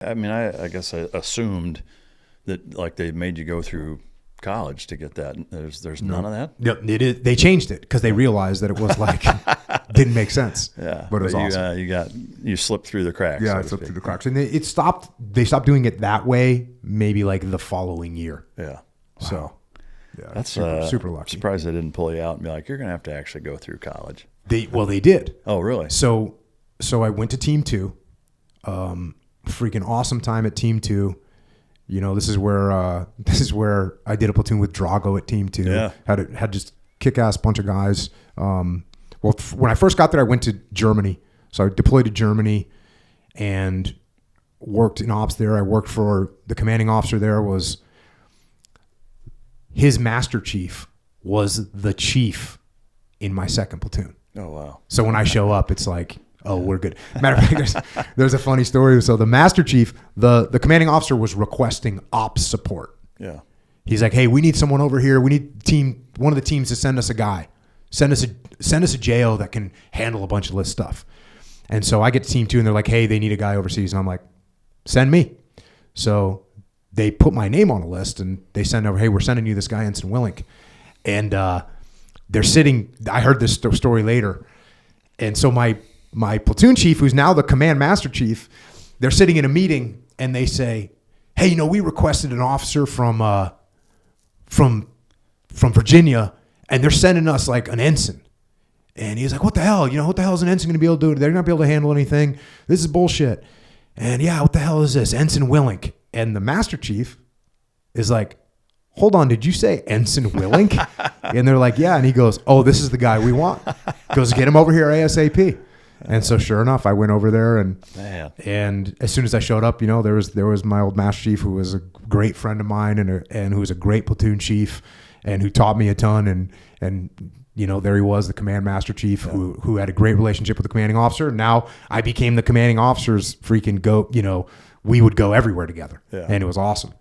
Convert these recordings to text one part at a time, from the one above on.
I mean, I guess I assumed that like they made you go through college to get that. There's none of that. No, it is. They changed it because they realized that it was like didn't make sense. Yeah, but it was awesome. You slipped through the cracks. Yeah, I slipped through the cracks, and it stopped. They stopped doing it that way maybe like the following year. Yeah. Wow. So yeah, that's super lucky. I'm surprised they didn't pull you out and be like, you're gonna have to actually go through college. They did. Oh, really? So I went to Team 2. Freaking awesome time at Team 2. You know, this is where I did a platoon with Drago at Team 2. Yeah. Had just kick-ass bunch of guys. When I first got there, I went to Germany. So I deployed to Germany and worked in ops there. I worked for the commanding officer there. Was his master chief was the chief in my second platoon. Oh, wow. So when I show up, it's like, oh, we're good. Matter of fact, there's a funny story. So the master chief, the commanding officer was requesting ops support. Yeah. He's like, hey, we need someone over here. We need one of the teams to send us a guy. Send us a JO that can handle a bunch of list stuff. And so I get to Team 2 and they're like, hey, they need a guy overseas. And I'm like, send me. So they put my name on a list and they send over, hey, we're sending you this guy, Ensign Willink. And they're sitting, I heard this story later. And so my platoon chief, who's now the command master chief, they're sitting in a meeting and they say, hey, you know, we requested an officer from Virginia and they're sending us like an ensign. And he's like, what the hell? You know, what the hell is an ensign going to be able to do? They're not going to be able to handle anything. This is bullshit. And yeah, what the hell is this? Ensign Willink. And the master chief is like, hold on, did you say Ensign Willink? And they're like, yeah. And he goes, oh, this is the guy we want. He goes, get him over here ASAP. And so sure enough, I went over there and as soon as I showed up, you know, there was my old master chief who was a great friend of mine and who was a great platoon chief and who taught me a ton and you know, there he was, the command master chief who had a great relationship with the commanding officer. Now I became the commanding officer's freaking go, you know, we would go everywhere together. Yeah. And it was awesome.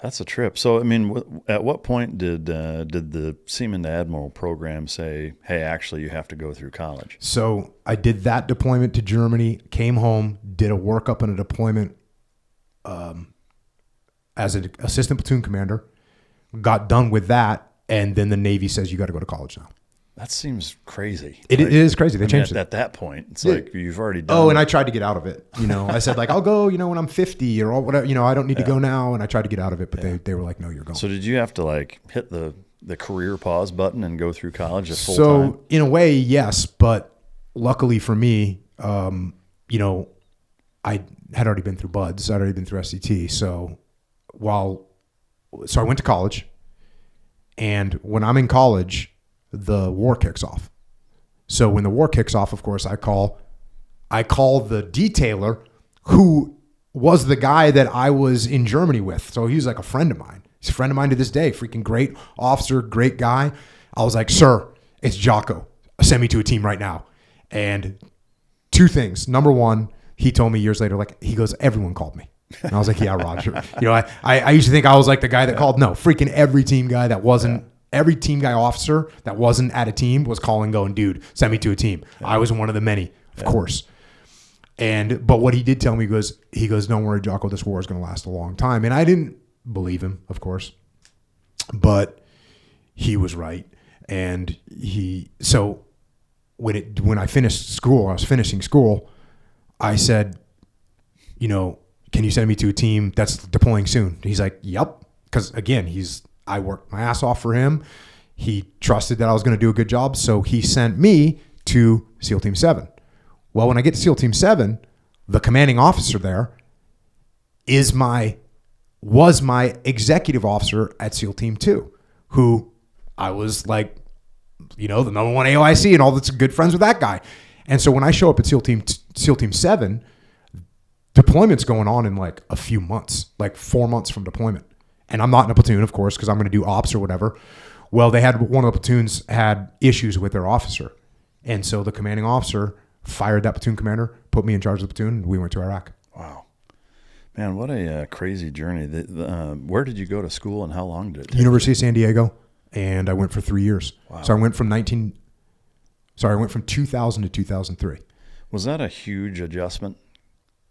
That's a trip. So, I mean, at what point did the Seaman to Admiral program say, hey, actually, you have to go through college? So I did that deployment to Germany, came home, did a workup and a deployment as an assistant platoon commander, got done with that, and then the Navy says, you got to go to college now. That seems crazy. It is crazy. They changed it. At that point, it's like you've already done Oh, and I tried to get out of it. You know, I said, like, I'll go, you know, when I'm 50 or whatever. You know, I don't need to go now. And I tried to get out of it, but they were like, no, you're going. So did you have to, like, hit the career pause button and go through college full time? So, in a way, yes. But luckily for me, you know, I had already been through BUDS. I'd already been through SCT. So I went to college. And when I'm in college, the war kicks off. So when the war kicks off, of course, I call the detailer who was the guy that I was in Germany with. So he's like a friend of mine. He's a friend of mine to this day. Freaking great officer, great guy. I was like, sir, it's Jocko. Send me to a team right now. And two things. Number one, he told me years later, like, he goes, everyone called me. And I was like, yeah, Roger. You know, I used to think I was like the guy that called. No, freaking every team guy that wasn't. Every team guy officer that wasn't at a team was calling, going, dude, send me to a team. Yeah. I was one of the many, of course. But what he did tell me he goes, don't worry, Jocko, this war is going to last a long time. And I didn't believe him, of course, but he was right. And so when I finished school, I was finishing school, I said, you know, can you send me to a team that's deploying soon? He's like, yep. Because again, I worked my ass off for him. He trusted that I was going to do a good job. So he sent me to SEAL Team 7. Well, when I get to SEAL Team 7, the commanding officer there was my executive officer at SEAL Team 2, who I was like, you know, the number one AOIC and all that's good friends with that guy. And so when I show up at SEAL Team 7, deployment's going on in like a few months, like 4 months from deployment. And I'm not in a platoon, of course, because I'm going to do ops or whatever. Well, one of the platoons had issues with their officer. And so the commanding officer fired that platoon commander, put me in charge of the platoon, and we went to Iraq. Wow. Man, what a crazy journey. Where did you go to school and how long did it take? University of San Diego, and I went for 3 years. Wow. So I went from 2000 to 2003. Was that a huge adjustment?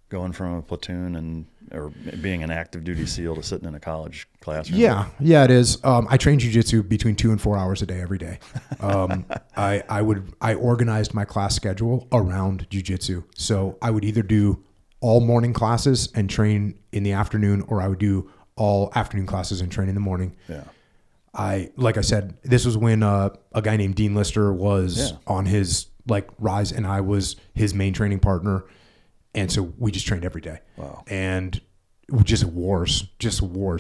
going from a platoon or being an active duty SEAL to sitting in a college classroom? Yeah, it is. I train jiu-jitsu between 2 and 4 hours a day every day. I organized my class schedule around jiu-jitsu. So I would either do all morning classes and train in the afternoon, or I would do all afternoon classes and train in the morning. Yeah. Like I said, this was when a guy named Dean Lister was on his rise, and I was his main training partner. And so we just trained every day. Wow. And just wars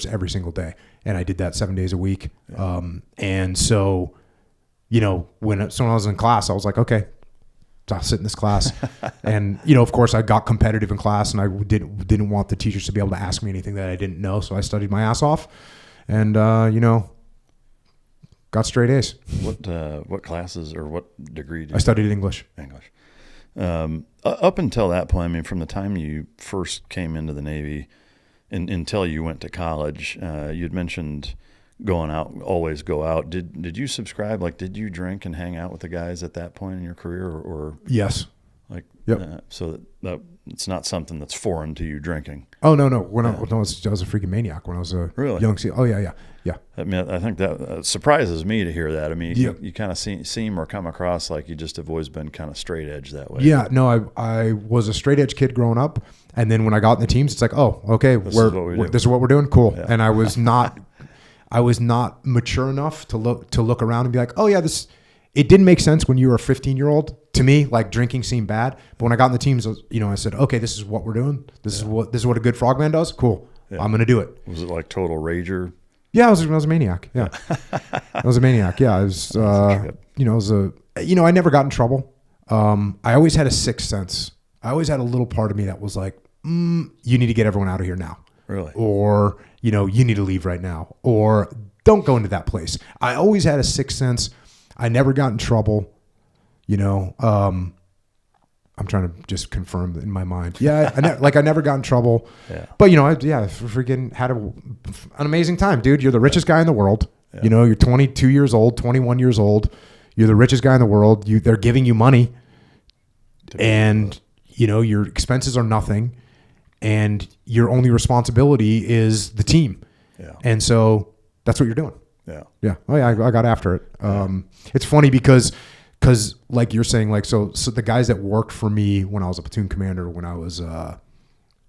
every single day. And I did that 7 days a week. Yeah. And so, when I was in class, I was like, okay, I'll sit in this class. And, of course I got competitive in class, and I didn't want the teachers to be able to ask me anything that I didn't know. So I studied my ass off and, got straight A's. What classes or what degree did you? I studied English. Up until that point, I mean, from the time you first came into the Navy until you went to college, you'd mentioned going out, always go out. Did you subscribe? Did you drink and hang out with the guys at that point in your career, or yes? Yep. So that it's not something that's foreign to you, drinking. Oh no. I was a freaking maniac when I was a young SEAL. Oh yeah. I mean, I think that surprises me to hear that. I mean, you kind of seem or come across like you just have always been kind of straight edge that way. Yeah, no, I was a straight edge kid growing up, and then when I got in the teams, it's like, oh, okay, this is what we're doing, cool. Yeah. And I was not mature enough to look around and be like, oh yeah, it didn't make sense when you were a 15-year-old. To me, drinking seemed bad, but when I got in the teams, I said, okay, this is what we're doing. This is what a good frogman does. Cool, I'm gonna do it. Was it like total rager? Yeah, I was a maniac. Yeah, I was a maniac. Yeah, I was. I never got in trouble. I always had a sixth sense. I always had a little part of me that was like, you need to get everyone out of here now. Really? Or you need to leave right now. Or don't go into that place. I always had a sixth sense. I never got in trouble. I'm trying to just confirm in my mind. Yeah, I never got in trouble. Yeah. But I freaking had an amazing time, dude. You're the richest guy in the world. Yeah. You're 22 years old, 21 years old. You're the richest guy in the world. They're giving you money, and your expenses are nothing, and your only responsibility is the team. Yeah. And so that's what you're doing. Yeah. Yeah. Oh yeah, I got after it. It's funny because like you're saying, so the guys that worked for me when I was a platoon commander, when I was a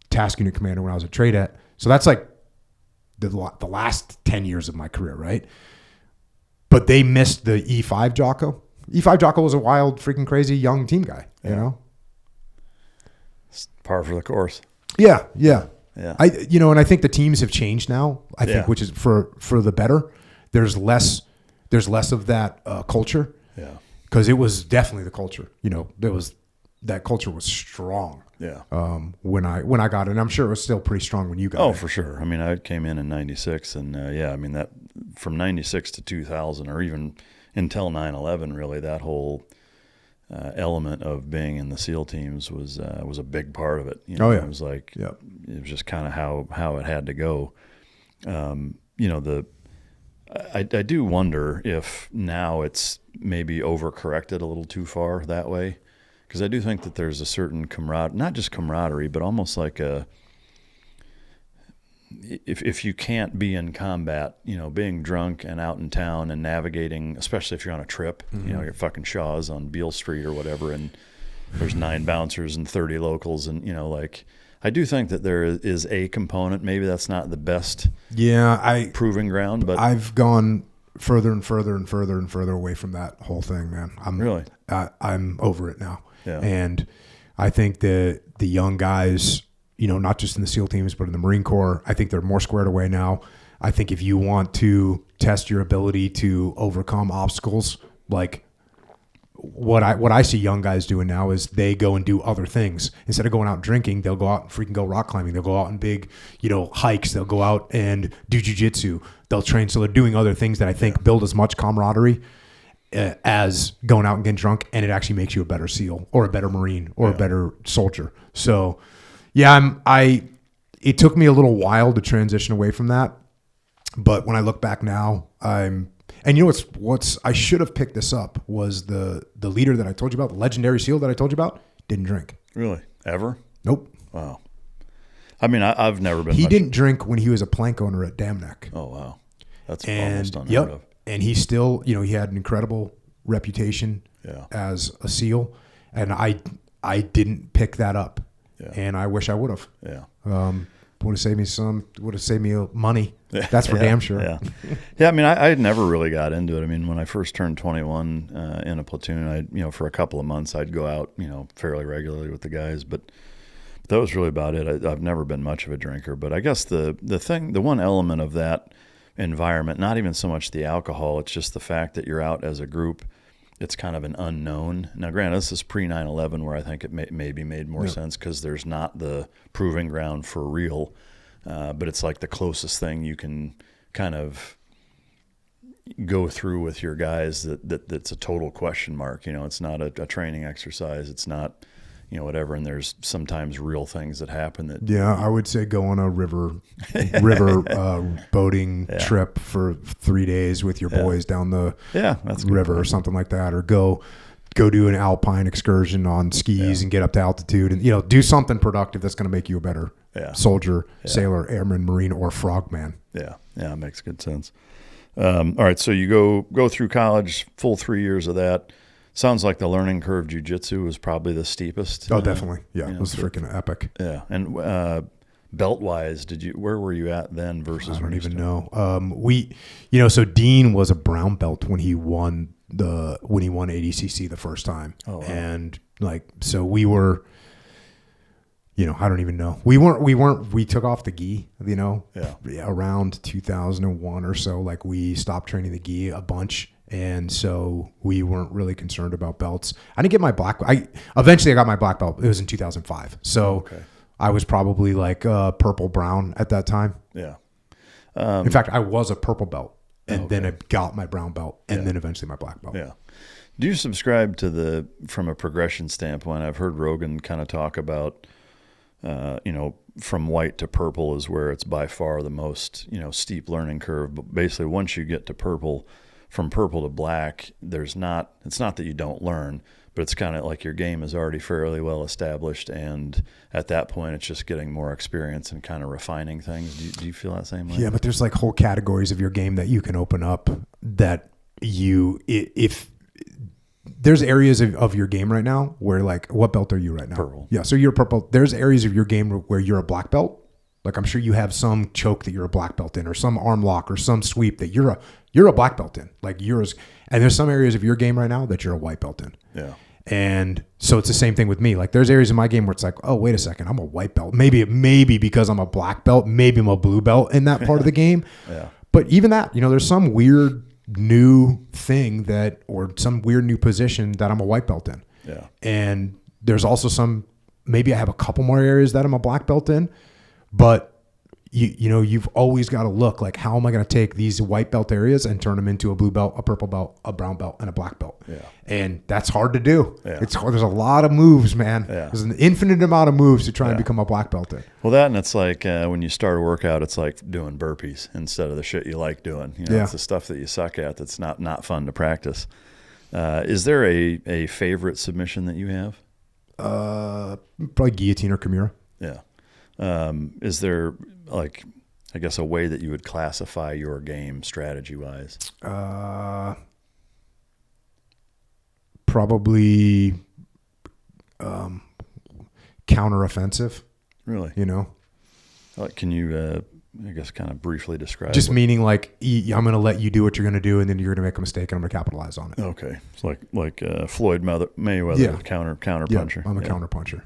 task unit commander, when I was a tradet, so that's like the last 10 years of my career, right? But they missed the E5 Jocko. E5 Jocko was a wild, freaking crazy young team guy, It's par for the course. Yeah. And I think the teams have changed now, I think, which is for the better. There's less of that culture. Yeah. Because it was definitely the culture. That culture was strong. Yeah. When I got it, and I'm sure it was still pretty strong when you got it. Oh, for sure. I mean, I came in '96, and I mean that from '96 to 2000, or even until 9/11, really, that whole element of being in the SEAL teams was a big part of it. It was like it was just kind of how it had to go. I do wonder if now it's maybe overcorrected a little too far that way, because I do think that there's a certain not just camaraderie, but almost like if you can't be in combat, being drunk and out in town and navigating, especially if you're on a trip, you're fucking Shaw's on Beale Street or whatever, and there's 9 bouncers and 30 locals, and I do think that there is a component. Maybe that's not the best proving ground, but I've gone further and further and further and further away from that whole thing, man. I'm over it now. Yeah. And I think the young guys, not just in the SEAL teams, but in the Marine Corps, I think they're more squared away now. I think if you want to test your ability to overcome obstacles, like what I see young guys doing now is they go and do other things. Instead of going out drinking, they'll go out and freaking go rock climbing. They'll go out on big, hikes. They'll go out and do jiu-jitsu. They'll train. So they're doing other things that I think build as much camaraderie as going out and getting drunk. And it actually makes you a better SEAL or a better Marine or a better soldier. So it took me a little while to transition away from that. But when I look back now, and what's I should have picked this up was the leader that I told you about, the legendary SEAL that I told you about, didn't drink. Really? Ever? Nope. Wow. I mean, I've never been. He didn't drink when he was a plank owner at Dam Neck. Oh wow, that's almost unheard of. And he still, he had an incredible reputation as a SEAL, and I didn't pick that up, and I wish I would have. Yeah. Would have saved me money. That's for damn sure. Yeah. I mean, I never really got into it. I mean, when I first turned 21 in a platoon, for a couple of months, I'd go out, fairly regularly with the guys, but that was really about it. I've never been much of a drinker, but I guess the one element of that environment, not even so much the alcohol, it's just the fact that you're out as a group. It's kind of an unknown. Now, granted, this is pre 9/11, where I think it maybe made more sense because there's not the proving ground for real. But it's like the closest thing you can kind of go through with your guys that's a total question mark. It's not a training exercise. It's not, whatever. And there's sometimes real things that happen that. Yeah, I would say go on a river boating trip for 3 days with your boys down the river or something like that, or go do an alpine excursion on skis and get up to altitude, and do something productive that's going to make you a better soldier, sailor, airman, marine, or frogman. Yeah, it makes good sense. All right, so you go through college, full 3 years of that. Sounds like the learning curve jiu-jitsu was probably the steepest. Oh, definitely. Yeah, it was freaking epic. Yeah, and belt-wise, where were you at then versus? I don't even know. So Dean was a brown belt when he won ADCC the first time. Oh, wow. And so we were, I don't even know. We took off the gi, around 2001 or so. We stopped training the gi a bunch. And so we weren't really concerned about belts. I didn't get my black. Eventually I got my black belt. It was in 2005. So I was probably purple brown at that time. Yeah. In fact, I was a purple belt, and then I got my brown belt, and then eventually my black belt. Yeah. Do you subscribe to from a progression standpoint? I've heard Rogan kind of talk about, from white to purple is where it's by far the most, steep learning curve. But basically, once you get to purple, from purple to black, it's not that you don't learn, but it's kind of like your game is already fairly well established, and at that point it's just getting more experience and kind of refining things. Do you feel that same way? Yeah, but there's whole categories of your game that you can open up that if there's areas of your game right now where what belt are you right now? Purple. Yeah, so you're purple. There's areas of your game where you're a black belt. I'm sure you have some choke that you're a black belt in, or some arm lock, or some sweep that you're a black belt in, yours. And there's some areas of your game right now that you're a white belt in. Yeah. And so it's the same thing with me. There's areas in my game where it's oh, wait a second, I'm a white belt. Maybe because I'm a black belt, maybe I'm a blue belt in that part of the game. Yeah. But even that, there's some weird new thing or some weird new position that I'm a white belt in. Yeah. And there's also maybe I have a couple more areas that I'm a black belt in. But you've always got to look how am I going to take these white belt areas and turn them into a blue belt, a purple belt, a brown belt, and a black belt. Yeah. And that's hard to do. Yeah. It's hard. There's a lot of moves, man. Yeah. There's an infinite amount of moves to try and become a black belt in. Well, that, and it's when you start a workout, it's like doing burpees instead of the shit you like doing. It's the stuff that you suck at that's not fun to practice. Is there a favorite submission that you have? Probably guillotine or Kimura. Yeah. Is there I guess a way that you would classify your game strategy wise? Probably counter-offensive. Really? Can you, I guess, kind of briefly describe? Just meaning I'm going to let you do what you're going to do, and then you're going to make a mistake, and I'm going to capitalize on it. Okay. It's like Floyd Mayweather, counter puncher. I'm a counter puncher.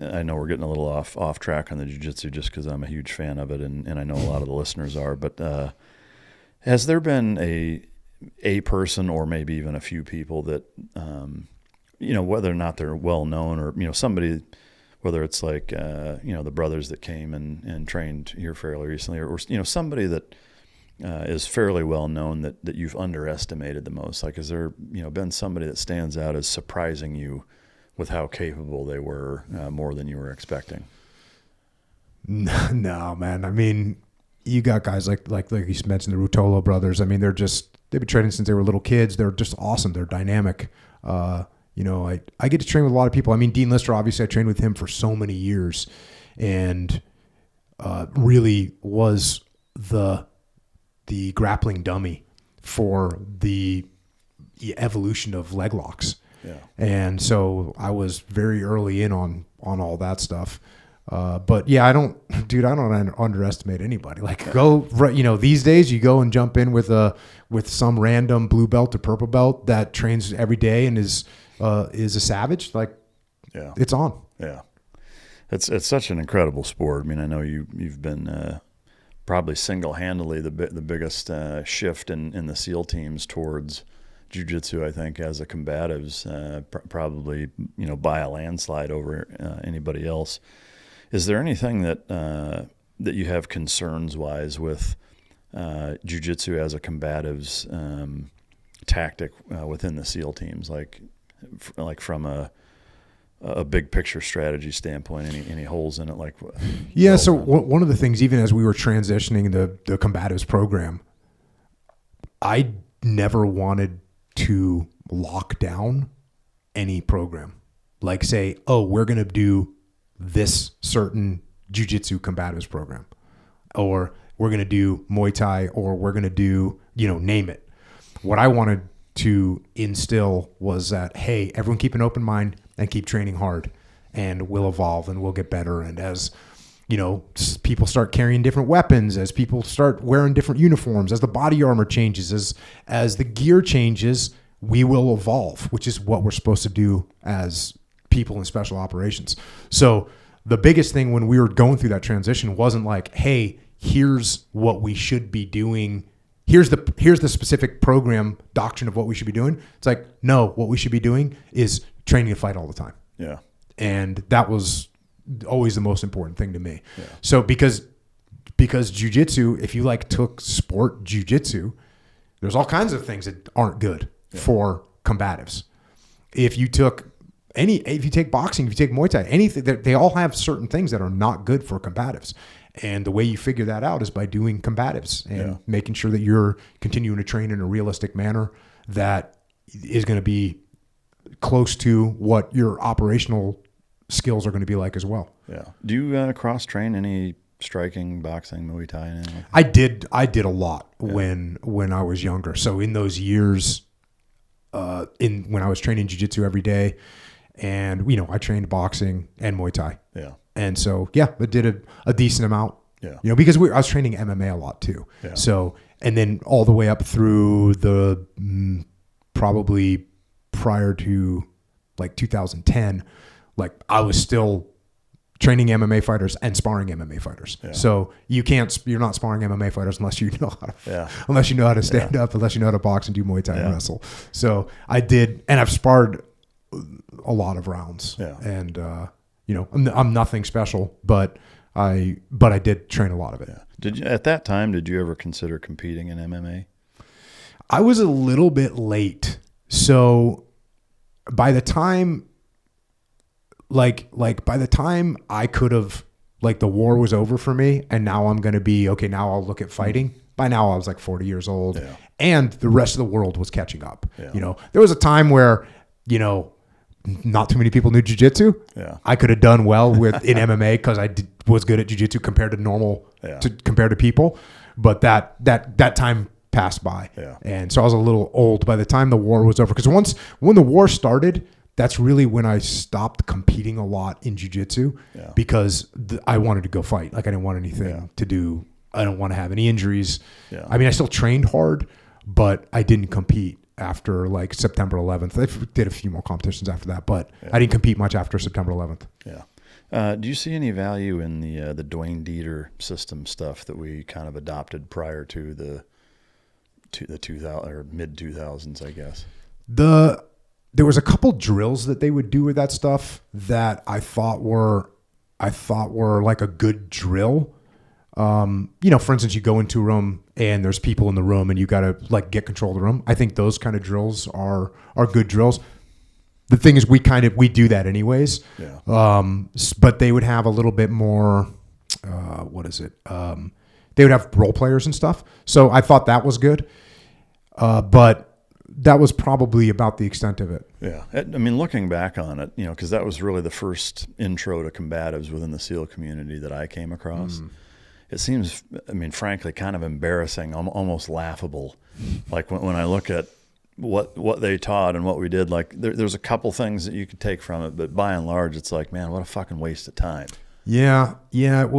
I know we're getting a little off track on the jiu-jitsu just because I'm a huge fan of it, and I know a lot of the listeners are, but has there been a person or maybe even a few people that, whether or not they're well known or, somebody, whether it's the brothers that came and trained here fairly recently or somebody that is fairly well known that you've underestimated the most? Has there, been somebody that stands out as surprising you with how capable they were more than you were expecting? No, man. I mean, you got guys like you mentioned, the Ruotolo brothers. I mean, they've been training since they were little kids. They're just awesome. They're dynamic. I get to train with a lot of people. I mean, Dean Lister, obviously I trained with him for so many years, and really was the grappling dummy for the evolution of leg locks. Yeah. And so I was very early in on all that stuff. But yeah, I don't underestimate anybody. Like these days you go and jump in with some random blue belt or purple belt that trains every day and is a savage. Like, yeah, it's on. Yeah. It's such an incredible sport. I mean, I know you've been probably single-handedly the biggest shift in the SEAL teams towards jiu-jitsu, I think, as a combatives, probably, by a landslide over anybody else. Is there anything that you have concerns-wise with jiu-jitsu as a combatives tactic within the SEAL teams, like from a big picture strategy standpoint? Any holes in it? Yeah. So one of the things, even as we were transitioning the combatives program, I never wanted to lock down any program. Like say, oh, we're going to do this certain jiu-jitsu combatives program, or we're going to do Muay Thai, or we're going to do, name it. What I wanted to instill was that, hey, everyone keep an open mind and keep training hard, and we'll evolve and we'll get better. And as people start carrying different weapons, as people start wearing different uniforms, as the body armor changes, as the gear changes, we will evolve, which is what we're supposed to do as people in special operations. So the biggest thing when we were going through that transition wasn't like, hey, here's what we should be doing. Here's the specific program doctrine of what we should be doing. It's like, no, what we should be doing is training to fight all the time. Yeah. And that was always the most important thing to me. Yeah. So because jiu-jitsu, if you took sport jiu-jitsu, there's all kinds of things that aren't good for combatives. If you take boxing, if you take Muay Thai, anything, they all have certain things that are not good for combatives. And the way you figure that out is by doing combatives and making sure that you're continuing to train in a realistic manner that is going to be close to what your operational skills are going to be like as well. Yeah. Do you cross-train any striking, boxing, Muay Thai? And anything like that? I did a lot when I was younger. So in those years, when I was training jiu-jitsu every day, and I trained boxing and Muay Thai. Yeah. And so I did a decent amount. Yeah. Because I was training MMA a lot too. Yeah. So, and then all the way up through the probably prior to 2010, I was still training MMA fighters and sparring MMA fighters. Yeah. So you're not sparring MMA fighters unless you know how to stand up, unless you know how to box and do Muay Thai and wrestle. So I did, and I've sparred a lot of rounds. Yeah. And I'm nothing special, but I did train a lot of it. Yeah. At that time, did you ever consider competing in MMA? I was a little bit late. So by the time I could have, the war was over for me, and now I'm going to be, okay, now I'll look at fighting. By now I was 40 years old, and the rest of the world was catching up. Yeah. There was a time where, not too many people knew jiu-jitsu. Yeah. I could have done well in MMA because I was good at jiu-jitsu compared to people. But that time passed by. Yeah. And so I was a little old by the time the war was over. Because when the war started, that's really when I stopped competing a lot in jiu-jitsu because I wanted to go fight. I didn't want anything to do. I don't want to have any injuries. Yeah. I mean, I still trained hard, but I didn't compete after September 11th. I did a few more competitions after that, but I didn't compete much after September 11th. Yeah. Do you see any value in the Dwayne Dieter system stuff that we kind of adopted prior to the 2000 or mid 2000s, I guess? There was a couple drills that they would do with that stuff that I thought were a good drill. For instance, you go into a room and there's people in the room and you got to get control of the room. I think those kind of drills are good drills. The thing is we do that anyways. Yeah. But they would have a little bit more, they would have role players and stuff. So I thought that was good. But that was probably about the extent of it. Yeah. I mean, looking back on it, because that was really the first intro to combatives within the SEAL community that I came across. It seems, frankly, kind of embarrassing, almost laughable. Like when I look at what they taught and what we did, like there's a couple things that you could take from it, but by and large, it's like, man, what a fucking waste of time. Yeah. It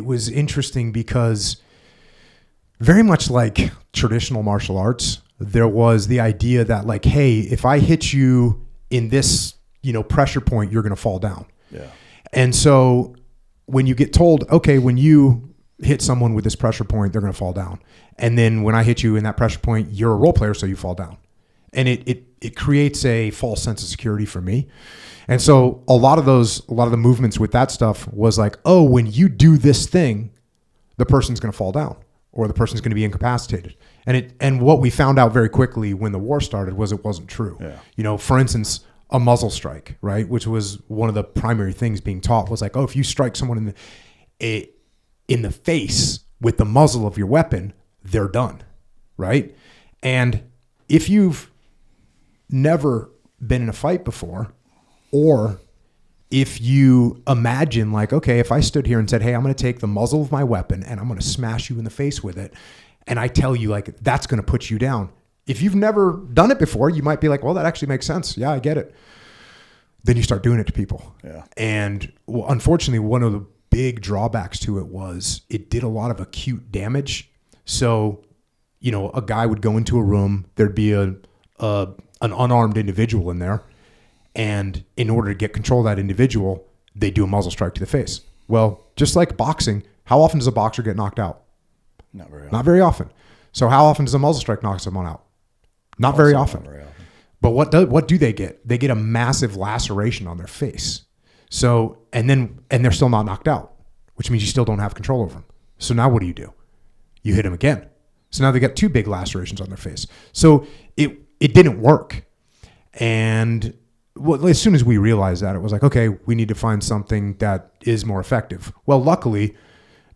was interesting because very much like traditional martial arts, there was the idea that like, hey, if I hit you in this, pressure point, you're going to fall down. Yeah. And so when you get told, okay, when you hit someone with this pressure point, they're going to fall down. And then when I hit you in that pressure point, you're a role player, so you fall down. And it creates a false sense of security for me. And so a lot of the movements with that stuff was like, oh, when you do this thing, the person's going to fall down or the person's going to be incapacitated. And what we found out very quickly when the war started was it wasn't true. Yeah. For instance, a muzzle strike, right, which was one of the primary things being taught was like, oh, if you strike someone in the face with the muzzle of your weapon, they're done, right? And if you've never been in a fight before, or if you imagine like, okay, if I stood here and said, hey, I'm going to take the muzzle of my weapon and I'm going to smash you in the face with it, and I tell you like that's going to put you down. If you've never done it before, you might be like, well, that actually makes sense. Yeah, I get it. Then you start doing it to people. Yeah. And unfortunately, one of the big drawbacks to it was it did a lot of acute damage. So, a guy would go into a room, there'd be an unarmed individual in there. And in order to get control of that individual, they do a muzzle strike to the face. Well, just like boxing, how often does a boxer get knocked out? Not very often. Not very often. So how often does a muzzle strike knock someone out? Not very often. Not very often. But what do they get? They get a massive laceration on their face. So and they're still not knocked out, which means you still don't have control over them. So now what do? You hit them again. So now they got 2 big lacerations on their face. So it didn't work. And as soon as we realized that, it was like, okay, we need to find something that is more effective. Well, luckily,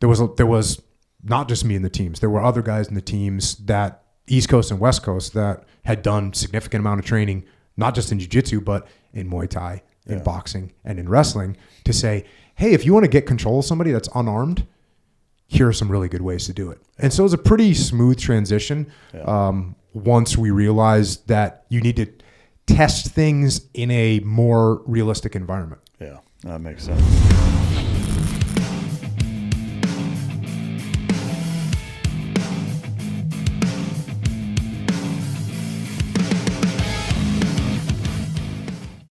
there was not just me in the teams. There were other guys in the teams that East Coast and West Coast that had done significant amount of training, not just in jiu-jitsu, but in Muay Thai, in boxing, and in wrestling, to say, hey, if you want to get control of somebody that's unarmed, here are some really good ways to do it. And so it was a pretty smooth transition once we realized that you need to test things in a more realistic environment. Yeah, that makes sense.